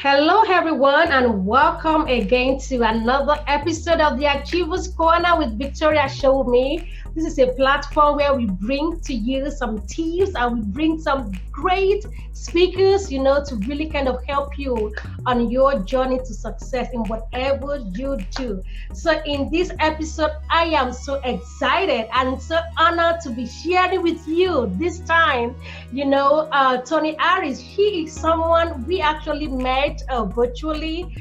Hello, everyone, and welcome again to another episode of the Achievers Corner with Victoria Show Me. This is a platform where we bring to you some tips and we bring some great speakers, to really kind of help you on your journey to success in whatever you do. So, in this episode, I am so excited and so honored to be sharing with you this time. Toni Harris, she is someone we actually met virtually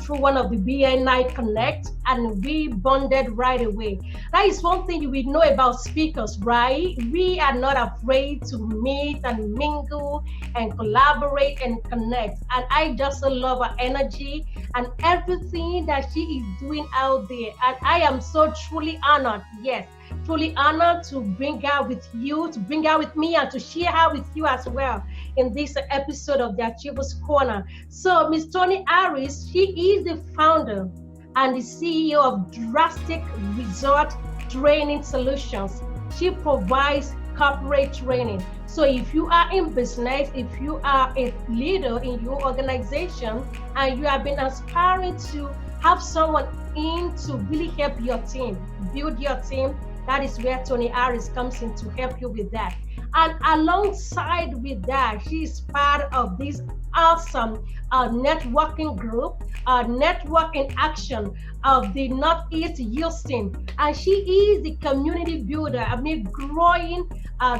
through one of the BNI Connect, and we bonded right away. That is one thing you will know about speakers, right? We are not afraid to meet and mingle and collaborate and connect. And I just love her energy and everything that she is doing out there. And I am so truly honored, yes, truly honored to bring her with you, to bring her with me, and to share her with you as well in this episode of the Achievers Corner. So, Miss Toni Harris, she is the founder and the CEO of Drastic Resort Training Solutions. She provides corporate training. So if you are in business, if you are a leader in your organization and you have been aspiring to have someone in to really help your team, build your team, that is where Toni Harris comes in to help you with that. And alongside with that, she is part of this awesome networking group, Network in Action of the Northeast Houston. And she is the community builder, growing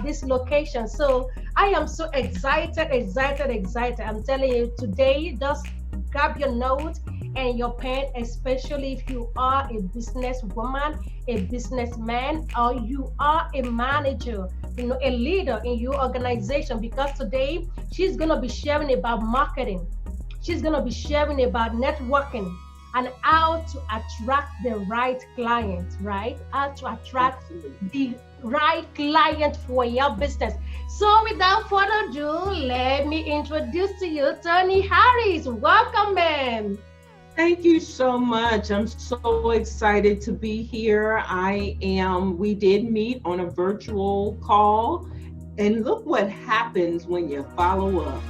this location. So I am so excited. I'm telling you today, just grab your note and your pen, especially if you are a businesswoman, a businessman, or you are a manager, a leader in your organization, because today she's going to be sharing about marketing. She's going to be sharing about networking and how to attract the right client, right? How to attract the right client for your business. So without further ado, let me introduce to you Toni Harris. Welcome, ma'am. Thank you so much. I'm so excited to be here. We did meet on a virtual call, and look what happens when you follow up.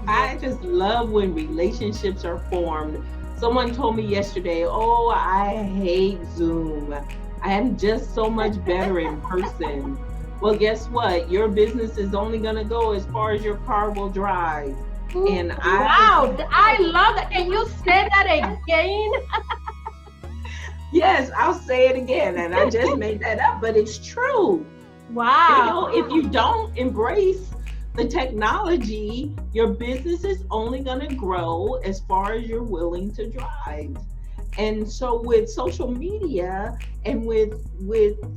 I just love when relationships are formed. Someone told me yesterday, oh, I hate Zoom. I am just so much better in person. Well, guess what? Your business is only going to go as far as your car will drive. And I love that. Can you say that again? Yes, I'll say it again. And I just made that up, but it's true. Wow. If you don't embrace the technology, your business is only going to grow as far as you're willing to drive. And so with social media and with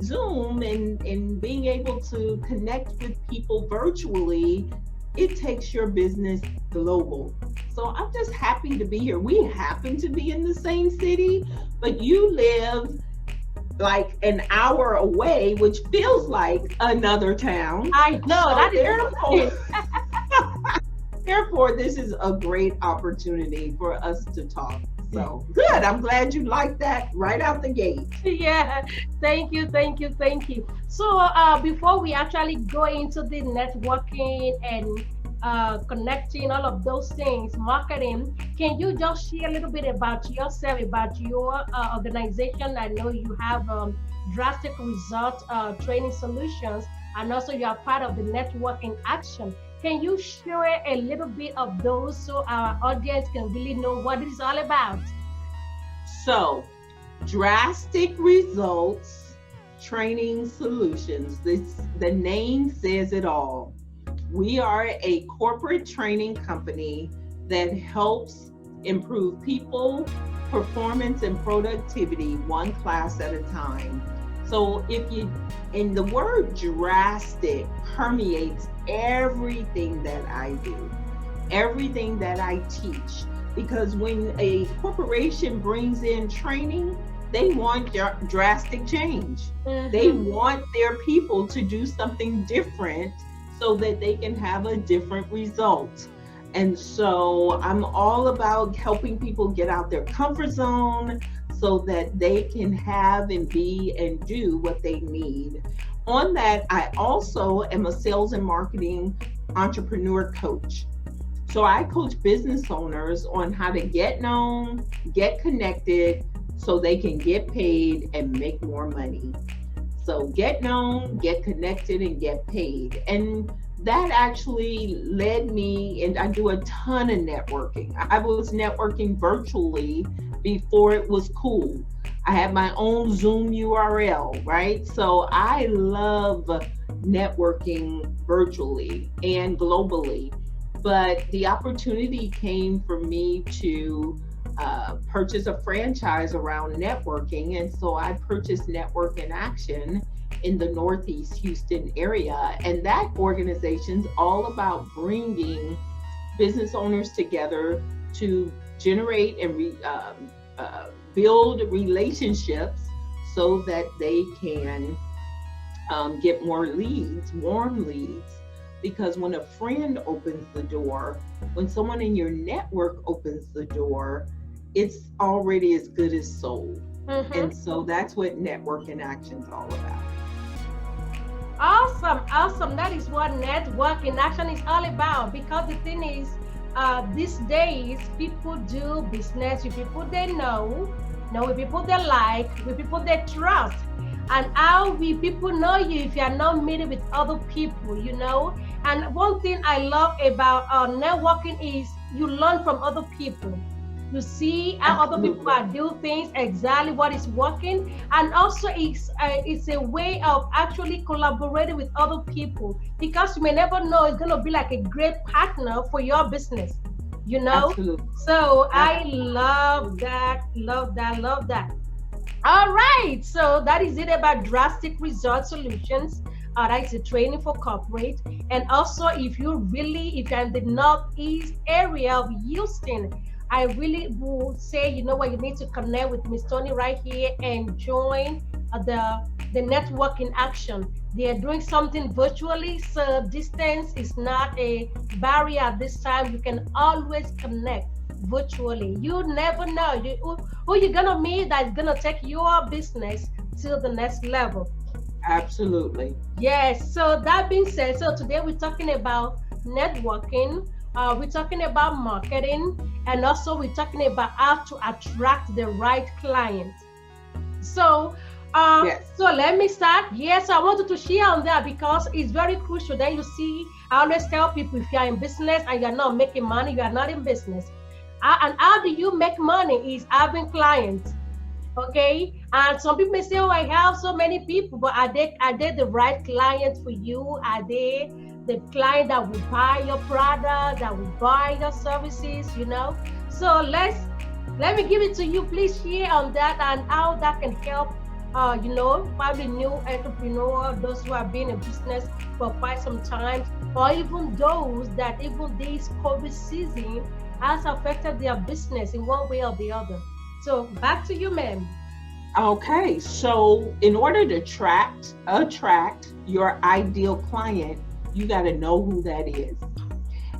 Zoom and being able to connect with people virtually, it takes your business global. So I'm just happy to be here. We happen to be in the same city, but you live like an hour away, which feels like another town. I know, so that is therefore, this is a great opportunity for us to talk. So good. I'm glad you liked that right out the gate. Yeah, thank you. So before we actually go into the networking and connecting, all of those things, marketing, can you just share a little bit about yourself, about your organization? I know you have Drastic Result Training Solutions, and also you are part of the Networking Action. Can you share a little bit of those so our audience can really know what it is all about? So, Drastic Results Training Solutions. The name says it all. We are a corporate training company that helps improve people, performance, and productivity one class at a time. So and the word drastic permeates everything that I do, everything that I teach, because when a corporation brings in training, they want drastic change. Mm-hmm. They want their people to do something different so that they can have a different result. And so I'm all about helping people get out their comfort zone so that they can have and be and do what they need. On that, I also am a sales and marketing entrepreneur coach. So I coach business owners on how to get known, get connected, so they can get paid and make more money. So get known, get connected, and get paid. And that actually led me, and I do a ton of networking. I was networking virtually before it was cool. I had my own Zoom URL, right? So I love networking virtually and globally. But the opportunity came for me to purchase a franchise around networking. And so I purchased Network in Action in the Northeast Houston area. And that organization's all about bringing business owners together to generate and build relationships so that they can get more leads, warm leads. Because when a friend opens the door, when someone in your network opens the door, it's already as good as sold. And so that's what Network in Action is all about. Awesome. That is what Network in Action is all about. Because the thing is, these days, people do business with people they know with people they like, with people they trust. And how will people know you if you are not meeting with other people, you know? And one thing I love about networking is you learn from other people. You see how other people are doing things, exactly what is working. And also it's a way of actually collaborating with other people, because you may never know it's going to be like a great partner for your business, you know? Absolutely. So I love that. All right, so that is it about Drastic Result Solutions. That's a training for corporate. And also, if you're in the Northeast area of Houston, I really would say, you know what, you need to connect with Miss Toni right here and join the Network in Action. They are doing something virtually, so distance is not a barrier at this time. You can always connect virtually. You never know who you're gonna meet that's gonna take your business to the next level. Absolutely. Yes. So that being said, so today we're talking about networking. We're talking about marketing, and also we're talking about how to attract the right client. So, Yes. so let me start. Yes, I wanted to share on that because it's very crucial. Then you see, I always tell people, if you are in business and you're not making money, you are not in business. And how do you make money is having clients. Okay, and some people may say, oh, I have so many people, but are they the right clients for you? Are they the client that will buy your product, that will buy your services, you know? So let me give it to you. Please share on that and how that can help you know, probably new entrepreneur, those who have been in business for quite some time, or even those that even this COVID season has affected their business in one way or the other. So back to you, ma'am. Okay, so in order to attract your ideal client, you got to know who that is.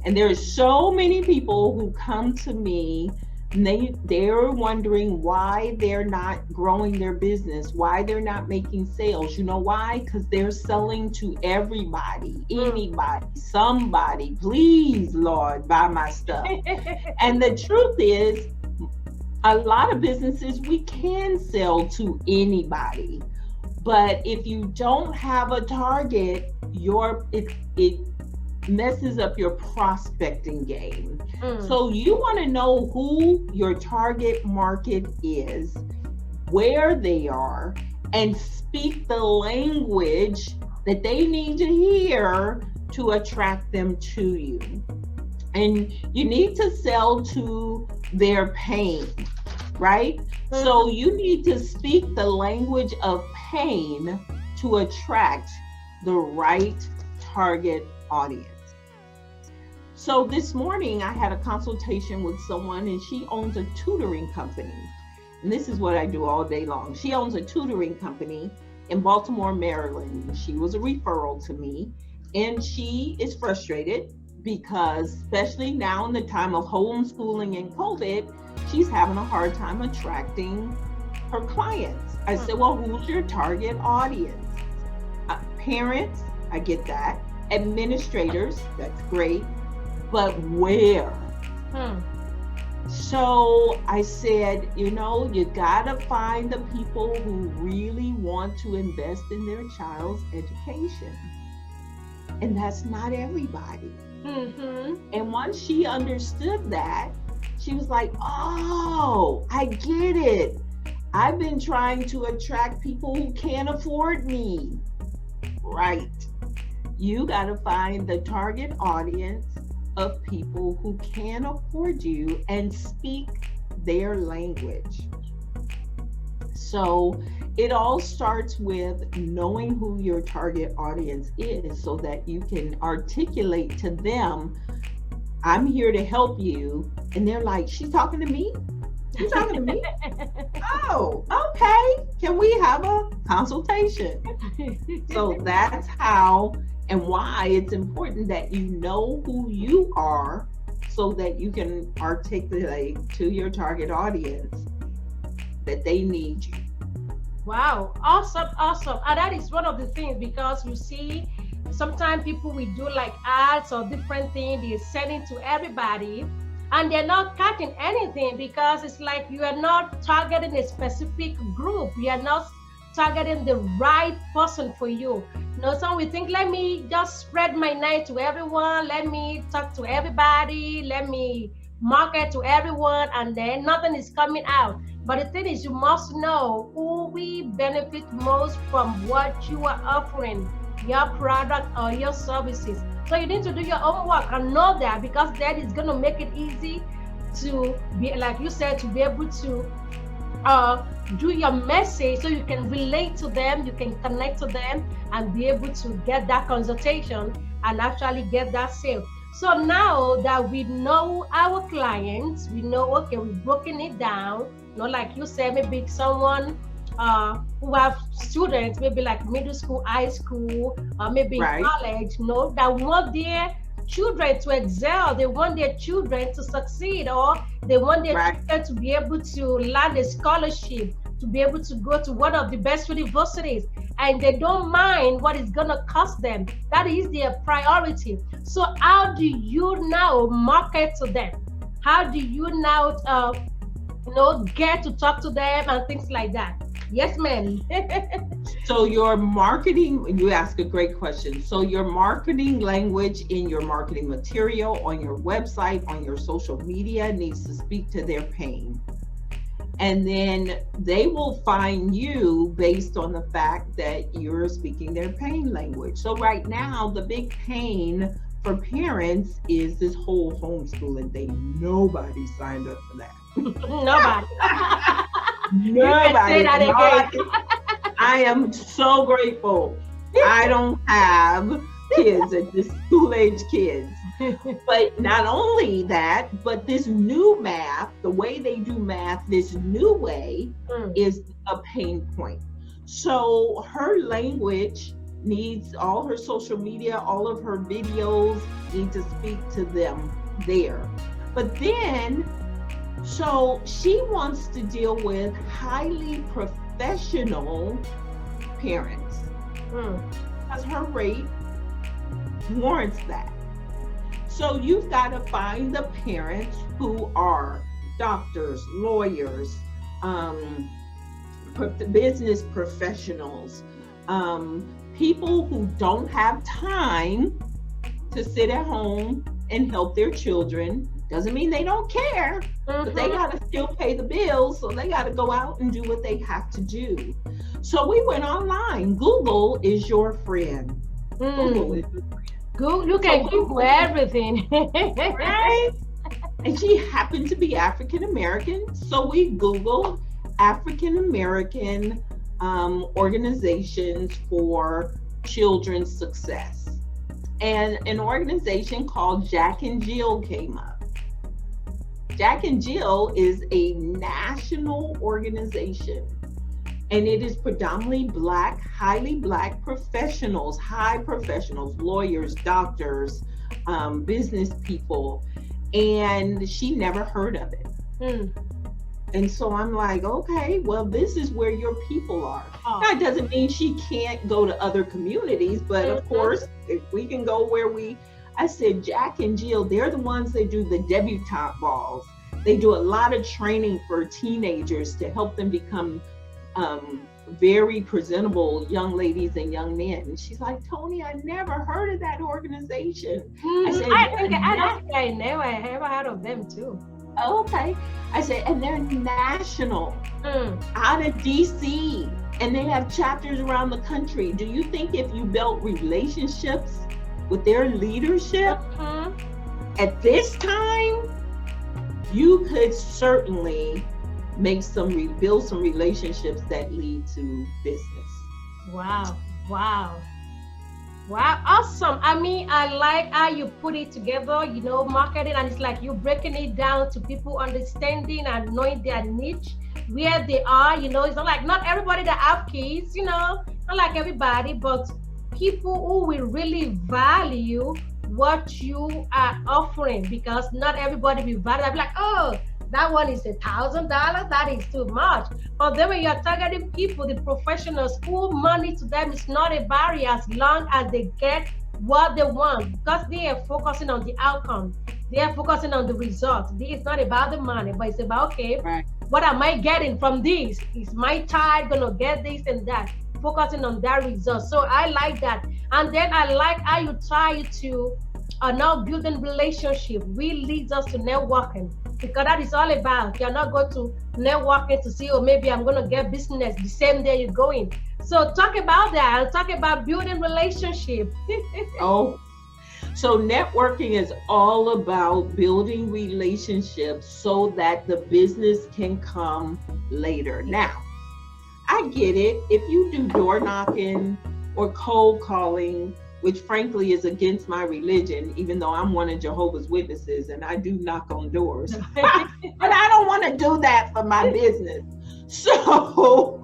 And there's so many people who come to me and they're wondering why they're not growing their business, why they're not making sales. You know why? Because they're selling to everybody, anybody, somebody. Please, Lord, buy my stuff. And the truth is, a lot of businesses, we can sell to anybody. But if you don't have a target, it messes up your prospecting game. So you want to know who your target market is, where they are, and speak the language that they need to hear to attract them to you. And you need to sell to their pain, right? So you need to speak the language of pain to attract the right target audience. So this morning I had a consultation with someone, and she owns a tutoring company. And this is what I do all day long. She owns a tutoring company in Baltimore, Maryland. She was a referral to me, and she is frustrated because, especially now in the time of homeschooling and COVID, she's having a hard time attracting her clients. I said, well, who's your target audience? Parents, I get that. Administrators, that's great. but where? Hmm. So I said, you gotta find the people who really want to invest in their child's education. And that's not everybody. Mm-hmm. And once she understood that, she was like, oh, I get it. I've been trying to attract people who can't afford me. Right. You got to find the target audience of people who can afford you and speak their language. So it all starts with knowing who your target audience is so that you can articulate to them, I'm here to help you. And they're like, she's talking to me? She's talking to me? Oh, okay. Can we have a consultation? So that's how and why it's important that you know who you are so that you can articulate to your target audience that they need you. Wow, awesome, awesome. And that is one of the things, because you see, sometimes people will do like ads or different things, they're sending to everybody, and they're not catching anything because it's like you are not targeting a specific group. You are not targeting the right person for you. Some will think, let me just spread my net to everyone, let me talk to everybody, let me market to everyone, and then nothing is coming out. But the thing is, you must know who will benefit most from what you are offering, your product or your services. So you need to do your homework and know that, because that is going to make it easy to be, like you said, to be able to do your message so you can relate to them, you can connect to them, and be able to get that consultation and actually get that sale. So now that we know our clients, we know, okay, we've broken it down. Like you said, maybe someone who have students, maybe like middle school, high school, or maybe Right. college, that want their children to excel, they want their children to succeed, or they want their Right. children to be able to land a scholarship, to be able to go to one of the best universities, and they don't mind what it's going to cost them. That is their priority. So how do you now market to them? How do you now get to talk to them and things like that? Yes, ma'am. So your marketing, you ask a great question. So your marketing language in your marketing material, on your website, on your social media needs to speak to their pain. And then they will find you based on the fact that you're speaking their pain language. So right now, the big pain for parents is this whole homeschooling thing. Nobody signed up for that. Nobody. Nobody. Say that again. I am so grateful. I don't have kids, just school-age kids. But not only that, but this new math, the way they do math, this new way is a pain point. So her language needs, all her social media, all of her videos need to speak to them there. But then, so she wants to deal with highly professional parents because her rate warrants that. So you've got to find the parents who are doctors, lawyers, business professionals, people who don't have time to sit at home and help their children. Doesn't mean they don't care, but they got to still pay the bills, so they got to go out and do what they have to do. So we went online. Google is your friend. Google is your friend. Google, you can Google everything. Right? And she happened to be African American, so we Googled African American organizations for children's success. And an organization called Jack and Jill came up. Jack and Jill is a national organization, and it is predominantly Black, highly Black professionals, high professionals, lawyers, doctors, business people, and she never heard of it. And so I'm like, okay, well, this is where your people are. That doesn't mean she can't go to other communities, but of course, if we can go where we I said, Jack and Jill, they're the ones that do the debutante balls. They do a lot of training for teenagers to help them become very presentable young ladies and young men. And she's like, Toni, I never heard of that organization. I said, I don't think I never ever heard of them too. Oh, okay. I said, and they're national, out of DC, and they have chapters around the country. Do you think if you built relationships with their leadership at this time, you could certainly make build some relationships that lead to business? Wow. Awesome. I mean, I like how you put it together, marketing, and it's like you breaking it down to people understanding and knowing their niche, where they are. It's not like not everybody that have kids, not like everybody, but people who will really value what you are offering, because not everybody will value. I'll be like, oh, that one is $1,000. That is too much. But then when you're targeting people, the professionals, who money to them is not a barrier as long as they get what they want, because they are focusing on the outcome. They are focusing on the results. It's not about the money, but it's about, okay, right, what am I getting from this? Is my child going to get this and that? Focusing on that result. So I like that. And then I like how you try to now building relationship really leads us to networking, because that is all about. You're not going to networking to see, oh, maybe I'm going to get business the same day you're going. So talk about that. Talk about building relationship. Oh, so networking is all about building relationships so that the business can come later. Now, I get it. If you do door knocking or cold calling, which frankly is against my religion, even though I'm one of Jehovah's Witnesses and I do knock on doors, but I don't want to do that for my business. So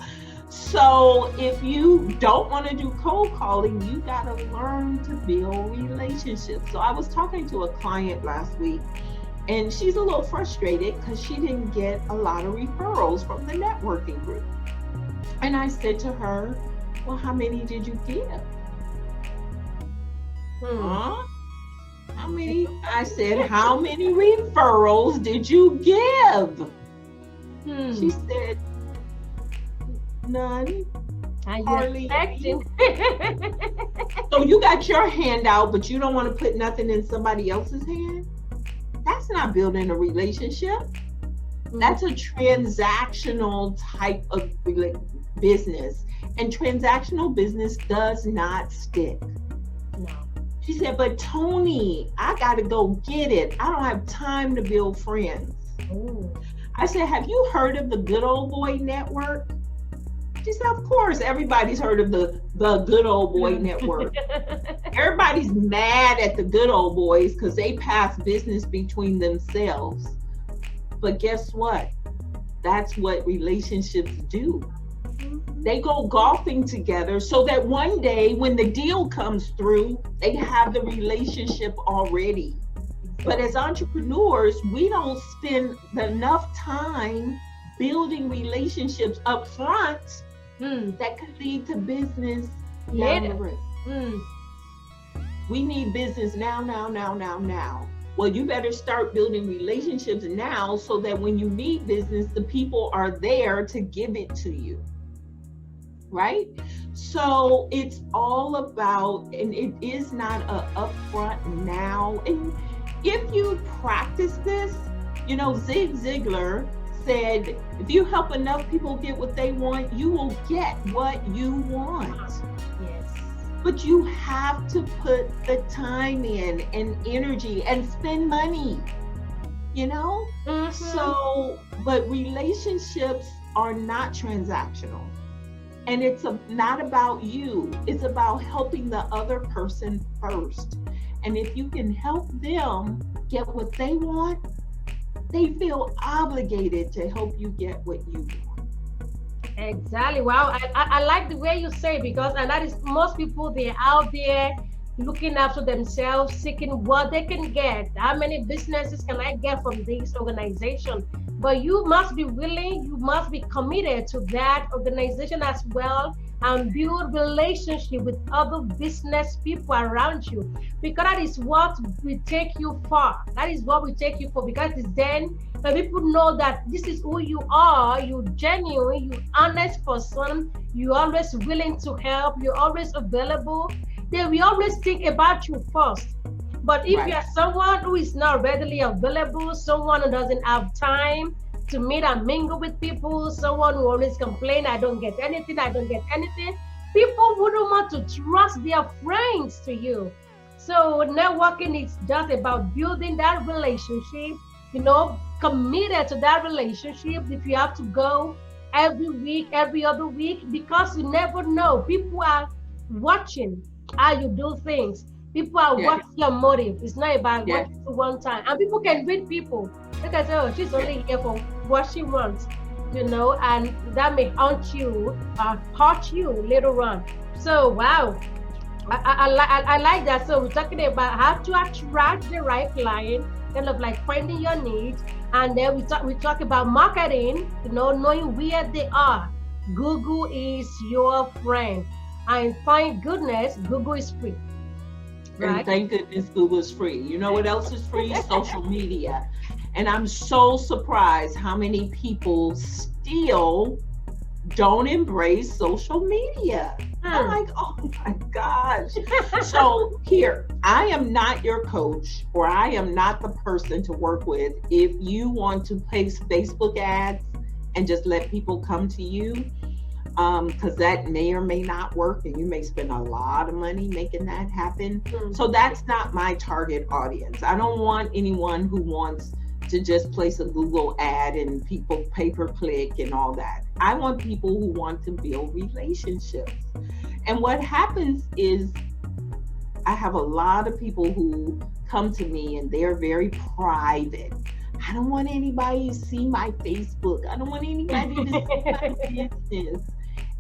if you don't want to do cold calling, you got to learn to build relationships. So I was talking to a client last week, and she's a little frustrated because she didn't get a lot of referrals from the networking group. And I said to her, well, how many did you give? Huh? How many? I said, how many referrals did you give? She said, none. Hardly any. So you got your hand out, but you don't want to put nothing in somebody else's hand? That's not building a relationship. That's a transactional type of business. And transactional business does not stick. No. She said, but Toni, I got to go get it. I don't have time to build friends. Ooh. I said, have you heard of the Good Old Boy Network? She said, of course, everybody's heard of the Good Old Boy Network. Everybody's mad at the Good Old Boys because they pass business between themselves. But guess what? That's what relationships do. They go golfing together so that one day when the deal comes through, they have the relationship already. But as entrepreneurs, we don't spend enough time building relationships up front that could lead to business down the road. We need business now. Well, you better start building relationships now so that when you need business, the people are there to give it to you. Right? So it's all about, and it is not a upfront now. And if you practice this, Zig Ziglar said, if you help enough people get what they want, you will get what you want. Yes. But you have to put the time in and energy and spend money, So, but relationships are not transactional. And it's not about you. It's about helping the other person first. And if you can help them get what they want, they feel obligated to help you get what you want. Exactly. Wow. I like the way you say it, because, and that is, most people, they're out there looking after themselves, seeking what they can get. How many businesses can I get from this organization? But you must be willing, you must be committed to that organization as well, and build relationship with other business people around you, because that is what will take you far. That is what will take you far, because it's then when people know that this is who you are, you genuine, you honest person, you always willing to help, you're always available, they will always think about you first. But if you Right. are someone who is not readily available, someone who doesn't have time to meet and mingle with people, someone who always complain, I don't get anything, I don't get anything, people wouldn't want to trust their friends to you. So networking is just about building that relationship, committed to that relationship. If you have to go every week, every other week, because you never know. People are watching how you do things. People are Yes. watching your motive. It's not about what Yes. you do one time. And people can read people. They can say, oh, she's Yes. only here for what she wants, and that may haunt you, hurt you later on. So, wow. I like that. So we're talking about how to attract the right client, kind of like finding your needs, and then we talk about marketing, knowing where they are. Google is your friend, and thank goodness Google is free, And right? thank goodness Google's free. You know what else is free? Social media. And I'm so surprised how many people still don't embrace social media. I'm Hmm. like, oh my gosh. So here, I am not your coach, or I am not the person to work with if you want to place Facebook ads and just let people come to you, because that may or may not work, and you may spend a lot of money making that happen. Hmm. So that's not my target audience. I don't want anyone who wants to just place a Google ad and people pay per click and all that. I want people who want to build relationships. And what happens is I have a lot of people who come to me and they're very private. I don't want anybody to see my Facebook. I don't want anybody to see my business.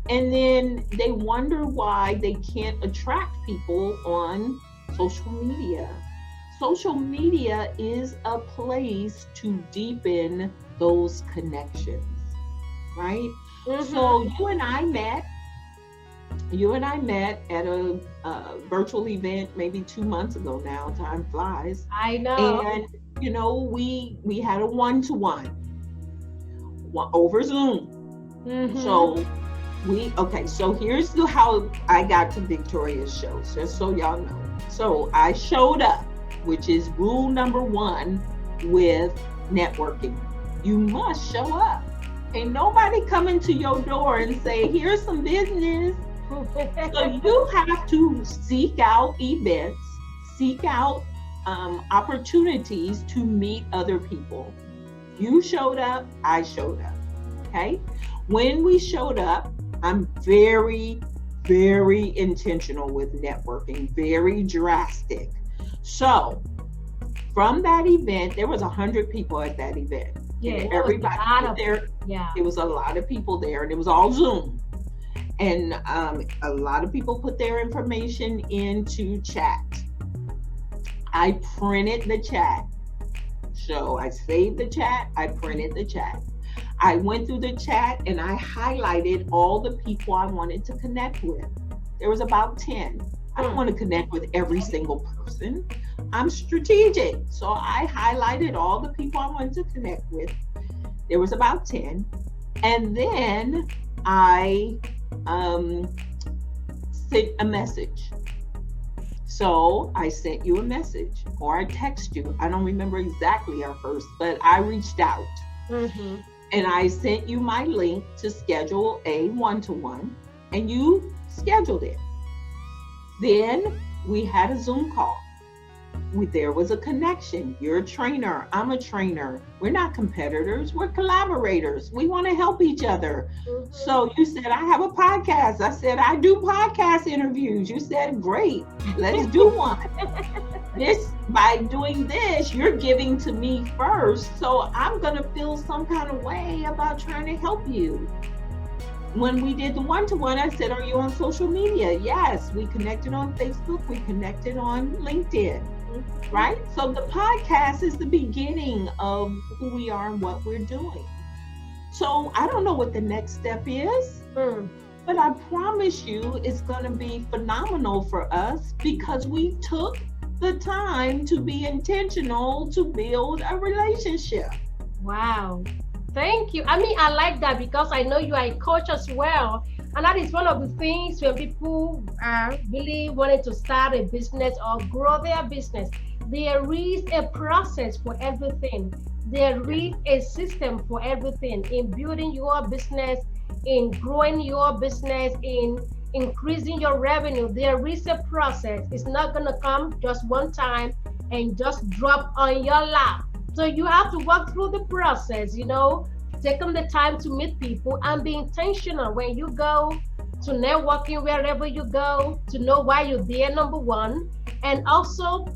And then they wonder why they can't attract people on social media. Social media is a place to deepen those connections, right? Mhm. So you and I met at a virtual event maybe 2 months ago now. Time flies. I know. And we had a one-to-one over Zoom. Mhm. So so here's how I got to Victoria's show, just so y'all know. So I showed up, which is rule number one with networking. You must show up. Ain't nobody coming to your door and say, here's some business. So you have to seek out events, seek out opportunities to meet other people. You showed up, I showed up. Okay. When we showed up, I'm very, very intentional with networking, very drastic. So from that event, there was 100 people at that event. Yeah, And it was a everybody lot was of there. yeah. It was a lot of people there, and it was all Zoom. And a lot of people put their information into chat. I printed the chat. So I saved the chat, I printed the chat. I went through the chat and I highlighted all the people I wanted to connect with. There was about 10. I don't want to connect with every single person. I'm strategic. So I highlighted all the people I wanted to connect with. There was about 10. And then I sent a message. So I sent you a message, or I text you. I don't remember exactly at first, but I reached out. Mm-hmm. And I sent you my link to schedule a one-to-one, and you scheduled it. Then we had a Zoom call. There was a connection. You're a trainer. I'm a trainer. We're not competitors. We're collaborators. We want to help each other. Mm-hmm. So you said, I have a podcast. I said, I do podcast interviews. You said, great, let's do one. By doing this, you're giving to me first. So I'm going to feel some kind of way about trying to help you. When we did the one-to-one, I said, are you on social media? Yes, we connected on Facebook. We connected on LinkedIn, right? So the podcast is the beginning of who we are and what we're doing. So I don't know what the next step is, But I promise you, it's going to be phenomenal for us because we took the time to be intentional to build a relationship. Wow. Thank you. I mean, I like that because I know you are a coach as well. And that is one of the things when people are really wanting to start a business or grow their business. There is a process for everything. There Yes. is a system for everything in building your business, in growing your business, in increasing your revenue. There is a process. It's not going to come just one time and just drop on your lap. So you have to walk through the process, taking the time to meet people and be intentional when you go to networking wherever you go, to know why you're there, number one, and also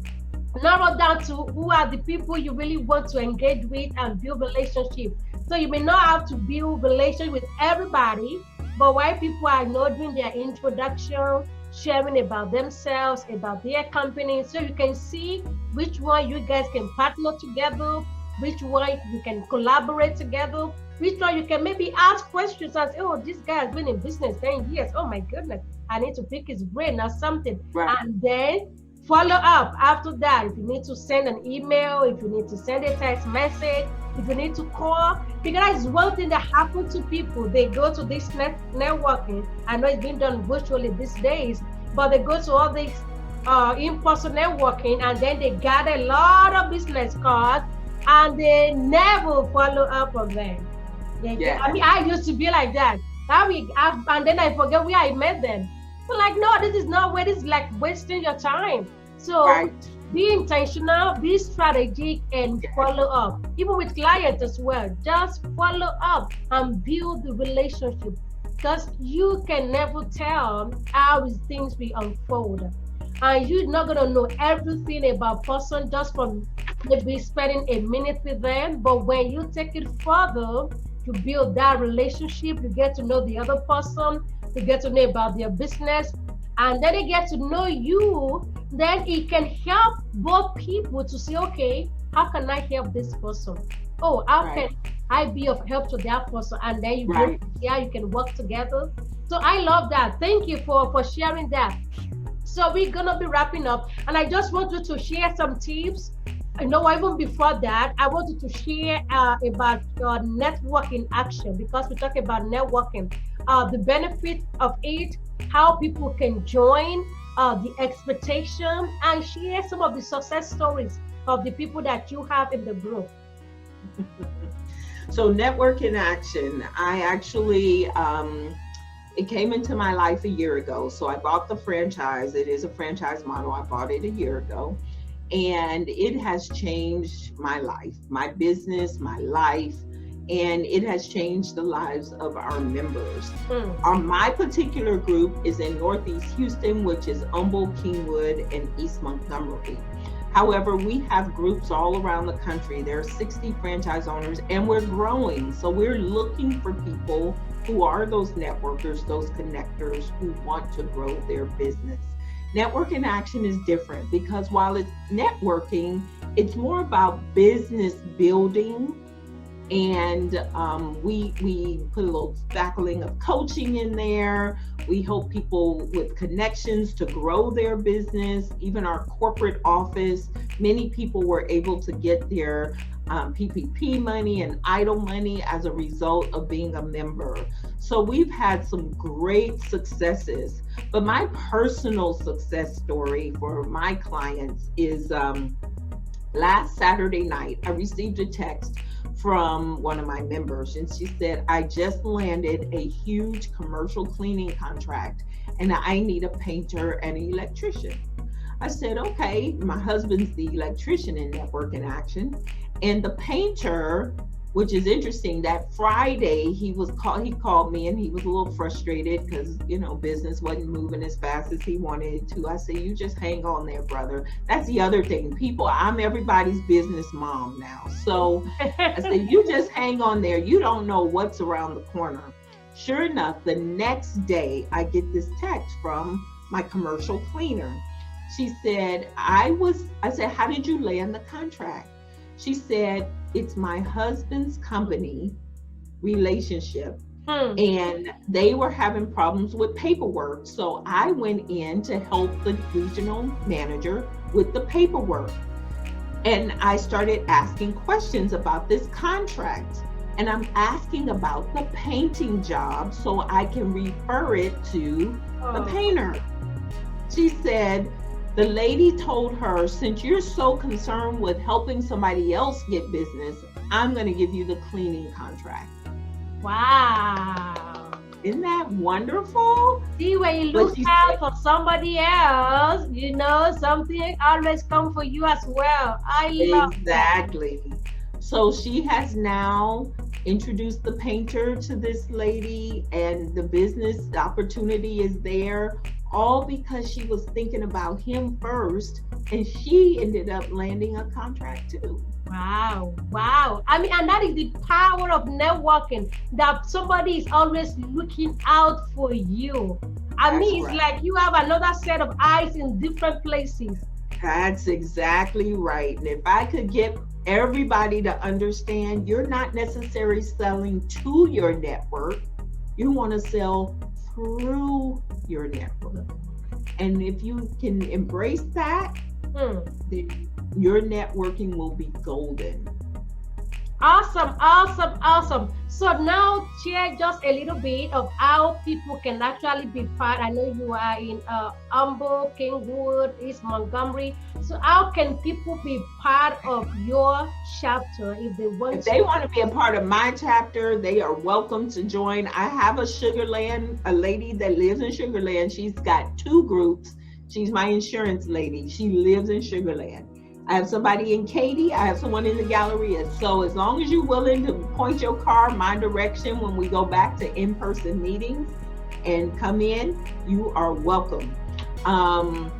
narrow down to who are the people you really want to engage with and build relationship. So you may not have to build relationship with everybody, but while people are doing their introduction, sharing about themselves, about their company, so you can see which one you guys can partner together, which one you can collaborate together, which one you can maybe ask questions as, oh, this guy has been in business 10 years. Oh my goodness, I need to pick his brain or something. Right. And then follow up after that. If you need to send an email, if you need to send a text message, if you need to call, because it's one thing that happens to people. They go to this networking. I know it's being done virtually these days, but they go to all these in-person networking and then they gather a lot of business cards and they never follow up on them. Yeah. I mean, I used to be like that. And then I forget where I met them. So like, no, this is not where. This is like wasting your time. So Right. be intentional, be strategic, and follow up. Even with clients as well, just follow up and build the relationship because you can never tell how things will unfold. And you're not gonna know everything about person just from maybe spending a minute with them. But when you take it further, you build that relationship, you get to know the other person, you get to know about their business, and then they get to know you. Then it can help both people to say, okay, how can I help this person? Oh, how Right. can I be of help to that person? And then you Right. both, yeah, you can work together. So I love that. Thank you for sharing that. So we're gonna be wrapping up, and I just want you to share some tips. Even before that, I want you to share about your networking action because we talk about networking, the benefit of it, how people can join, the expectation, and share some of the success stories of the people that you have in the group. So network in action. I actually it came into my life a year ago. So I bought the franchise. It is a franchise model. I bought it a year ago. And it has changed my life, my business, my life, and it has changed the lives of our members. My particular group is in Northeast Houston, which is Humboldt, Kingwood, and East Montgomery. However, we have groups all around the country. There are 60 franchise owners, and we're growing. So we're looking for people who are those networkers, those connectors who want to grow their business. Network in action is different because while it's networking, it's more about business building. And we put a little spackling of coaching in there. We help people with connections to grow their business. Even our corporate office, many people were able to get their PPP money and idle money as a result of being a member. So we've had some great successes. But my personal success story for my clients is last Saturday night, I received a text from one of my members, and she said, I just landed a huge commercial cleaning contract and I need a painter and an electrician. I said, okay, my husband's the electrician in Network in Action, and the painter, which is interesting, that Friday he called me and he was a little frustrated because, business wasn't moving as fast as he wanted it to. I said, you just hang on there, brother. That's the other thing. I'm everybody's business mom now. So I said, you just hang on there. You don't know what's around the corner. Sure enough, the next day I get this text from my commercial cleaner. She said, I said, how did you land the contract? She said, it's my husband's company relationship. Hmm. and they were having problems with paperwork. So I went in to help the regional manager with the paperwork. And I started asking questions about this contract. And I'm asking about the painting job so I can refer it to the Oh. painter. She said, the lady told her, since you're so concerned with helping somebody else get business, I'm going to give you the cleaning contract. Wow. Isn't that wonderful? See, when you But look she out said, for somebody else, something always come for you as well. I love that. exactly. So she has now introduced the painter to this lady, and the business opportunity is there, all because she was thinking about him first, and she ended up landing a contract too. Wow, wow. I mean, and that is the power of networking, that somebody is always looking out for you. I That's mean, it's right. like you have another set of eyes in different places. That's exactly right. And if I could get everybody to understand, you're not necessarily selling to your network, you want to sell through your network. And if you can embrace that, Hmm. then your networking will be golden. Awesome, awesome, awesome. So now share just a little bit of how people can actually be part. I know you are in Humble, Kingwood, East Montgomery. So how can people be part of your chapter if they want If they to? want to be a part of my chapter, they are welcome to join. I have a Sugarland, a lady that lives in Sugarland. She's got two groups. She's my insurance lady. She lives in Sugarland. I have somebody in Katy. I have someone in the Galleria. So as long as you're willing to point your car my direction when we go back to in-person meetings and come in, you are welcome. And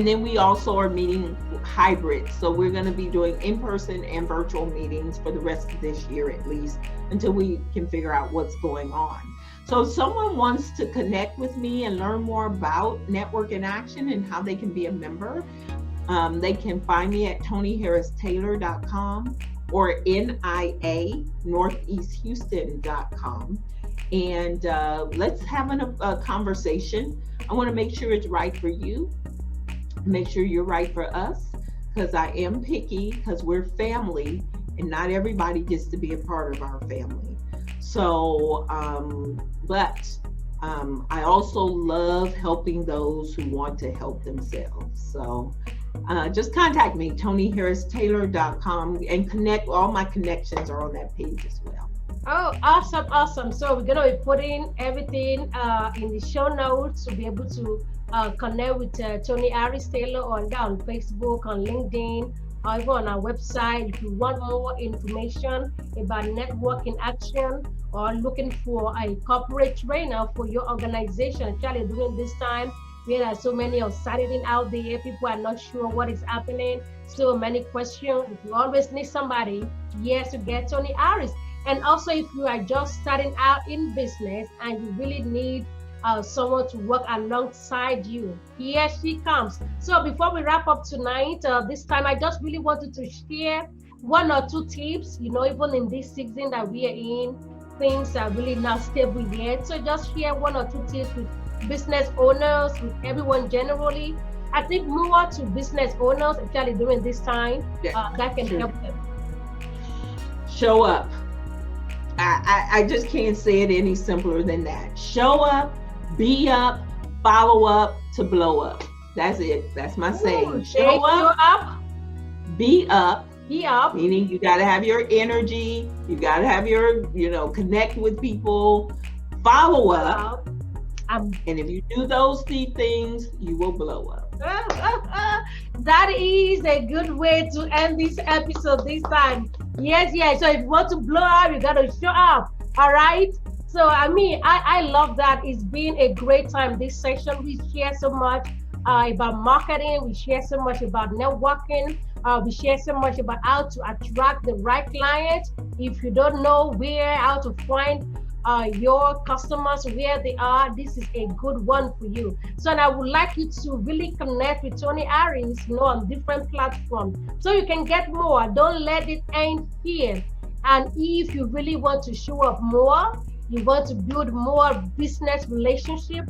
then we also are meeting hybrid. So we're going to be doing in-person and virtual meetings for the rest of this year at least, until we can figure out what's going on. So if someone wants to connect with me and learn more about Network in Action and how they can be a member, they can find me at ToniHarrisTaylor.com or NIANortheastHouston.com. And let's have a conversation. I want to make sure it's right for you. Make sure you're right for us, because I am picky, because we're family and not everybody gets to be a part of our family. So, I also love helping those who want to help themselves. So just contact me, ToniHarrisTaylor.com, and connect. All my connections are on that page as well. Oh, awesome, awesome. So we're gonna be putting everything in the show notes to be able to connect with Toni Harris Taylor on Facebook, on LinkedIn, or even on our website. If you want more information about Network in Action, or looking for a corporate trainer for your organization, especially during this time where there are so many uncertainty out there, people are not sure what is happening, so many questions. If you always need somebody, yes, you get Toni Harris. And also, if you are just starting out in business and you really need someone to work alongside you, here she comes. So before we wrap up tonight, this time I just really wanted to share one or two tips. Even in this season that we are in, things are really not stable yet. So just share one or two tips with business owners, with everyone generally. I think more to business owners, especially during this time, that can help them. Show up. I just can't say it any simpler than that. Show up, be up, follow up to blow up. That's it. That's my saying. Show up, be up. Be up. Meaning you got to have your energy. You got to have your, connect with people, follow up. And if you do those three things, you will blow up. That is a good way to end this episode this time. Yes. So if you want to blow up, you got to show up. All right. So, I love that. It's been a great time. This session, we share so much about marketing. We share so much about networking. We share so much about how to attract the right clients. If you don't know how to find your customers where they are, this is a good one for you. So, and I would like you to really connect with Toni Harris, on different platforms, so you can get more. Don't let it end here. And if you really want to show up more, you want to build more business relationship,